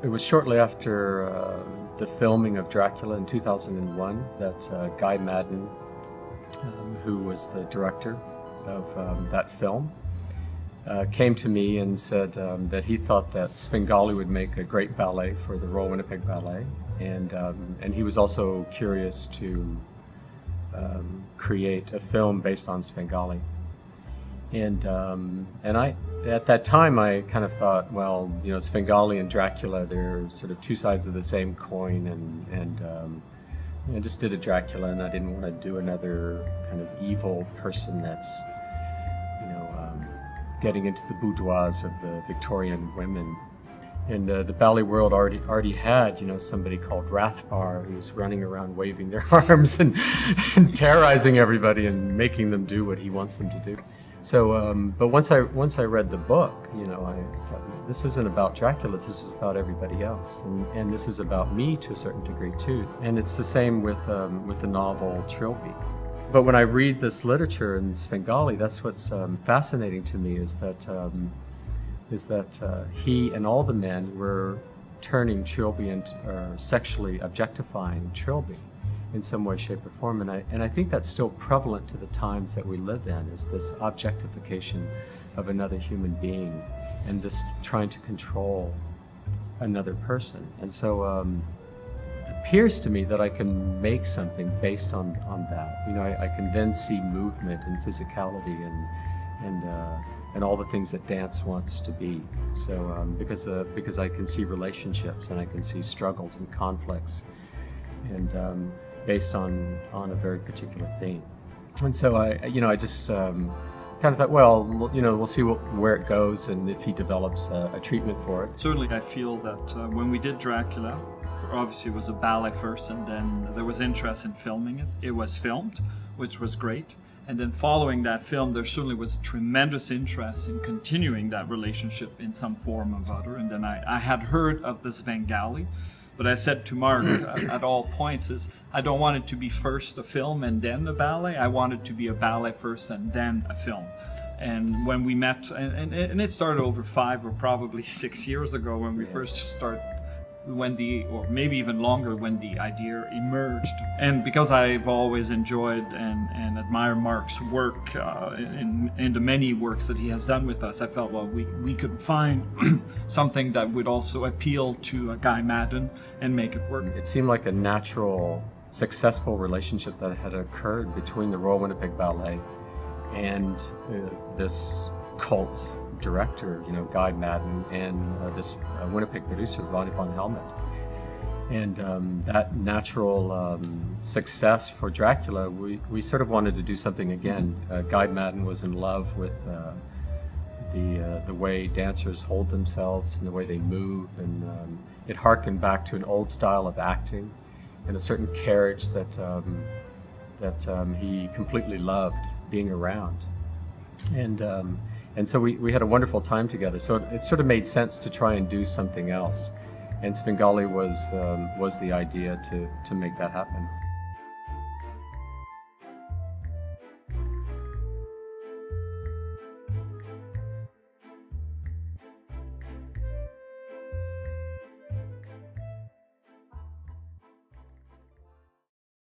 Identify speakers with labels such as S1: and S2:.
S1: It was shortly after the filming of Dracula in 2001 that Guy Maddin, who was the director of that film, came to me and said that he thought that Svengali would make a great ballet for the Royal Winnipeg Ballet, and he was also curious to create a film based on Svengali. And I, at that time, I kind of thought, well, you know, Svengali and Dracula, they're sort of two sides of the same coin, and I just did a Dracula, and I didn't want to do another kind of evil person that's, you know, getting into the boudoirs of the Victorian women. And the ballet world already had, you know, somebody called Rathbar who's running around waving their arms and terrorizing everybody and making them do what he wants them to do. So, but once I read the book, you know, I thought, this isn't about Dracula. This is about everybody else, and this is about me to a certain degree too. And it's the same with the novel Trilby. But when I read this literature in Svengali, that's what's fascinating to me is that he and all the men were turning Trilby into, or sexually objectifying Trilby in some way, shape, or form. And I think that's still prevalent to the times that we live in, is this objectification of another human being and this trying to control another person. And so it appears to me that I can make something based on that. You know, I can then see movement and physicality and all the things that dance wants to be. So because I can see relationships and I can see struggles and conflicts, and based on a very particular theme. And so I just kind of thought, well, you know, we'll see where it goes and if he develops a treatment for it.
S2: Certainly, I feel that when we did Dracula, obviously it was a ballet first, and then there was interest in filming it. It was filmed, which was great. And then following that film, there certainly was tremendous interest in continuing that relationship in some form or other. And then I had heard of the Svengali, but I said to Mark at all points is, I don't want it to be first a film and then a ballet. I want it to be a ballet first and then a film. And when we met, and it started over 5 or probably 6 years ago when we first started, or maybe even longer, when the idea emerged. And because I've always enjoyed and admire Mark's work in the many works that he has done with us, I felt, well, we could find something that would also appeal to a Guy Maddin and make it work.
S1: It seemed like a natural, successful relationship that had occurred between the Royal Winnipeg Ballet and this cult director, you know, Guy Maddin, and this Winnipeg producer, Ronnie von Helmet. And that natural success for Dracula, we sort of wanted to do something again. Guy Maddin was in love with the way dancers hold themselves and the way they move, and it harkened back to an old style of acting and a certain carriage that he completely loved being around. And so we had a wonderful time together. So it sort of made sense to try and do something else. And Svengali was the idea to make that happen.